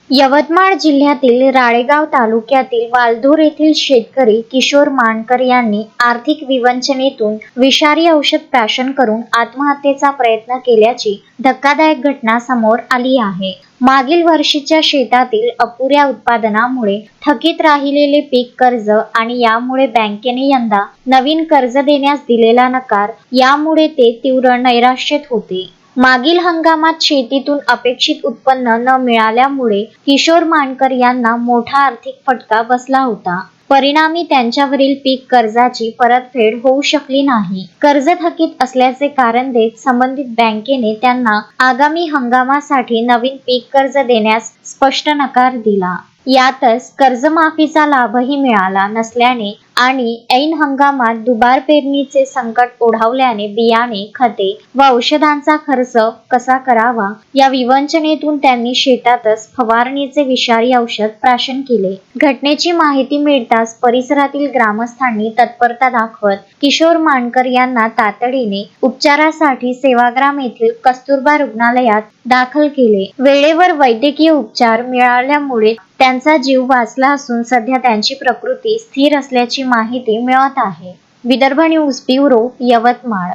यवतमाळ जिल्ह्यातील राळेगाव तालुक्यातील वालधूर येथील शेतकरी किशोर मानकर यांनी आर्थिक विवंचनेतून विषारी औषध प्राशन करून आत्महत्येचा प्रयत्न केल्याची धक्कादायक घटना समोर आली आहे। मागील वर्षीच्या शेतातील अपुऱ्या उत्पादनामुळे थकीत राहिलेले पीक कर्ज आणि यामुळे बँकेने यंदा नवीन कर्ज देण्यास दिलेला नकार यामुळे ते तीव्र नैराश्यात होते। मागील हंगामात शेतीतून अपेक्षित उत्पन्न न मिळाल्यामुळे किशोर मानकर यांना मोठा आर्थिक फटका बसला होता। परिणामी त्यांच्यावरील पीक कर्जाची परतफेड होऊ शकली नाही। कर्ज थकीत असल्याचे कारण देत संबंधित बँकेने त्यांना आगामी हंगामासाठी नवीन पीक कर्ज देण्यास स्पष्ट नकार दिला। यातच कर्जमाफीचा लाभही मिळाला नसल्याने आणि ऐन हंगामात दुबार पेरणीचे संकट ओढावल्याने बियाणे, खते व औषधांचा खर्च कसा करावा या विवंचनेतून त्यांनी शेतातच फवारणीचे विषारी औषध प्राशन केले। घटनेची माहिती मिळताच परिसरातील ग्रामस्थांनी तत्परता दाखवत किशोर मानकर यांना तातडीने उपचारासाठी सेवाग्राम येथील कस्तुरबा रुग्णालयात दाखल केले। वेळेवर वैद्यकीय उपचार मिळाल्यामुळे त्यांचा जीव वाचला असून सध्या त्यांची प्रकृती स्थिर असल्याची माहिती मिळत आहे। Vidarbha news bureau, Yavatmal.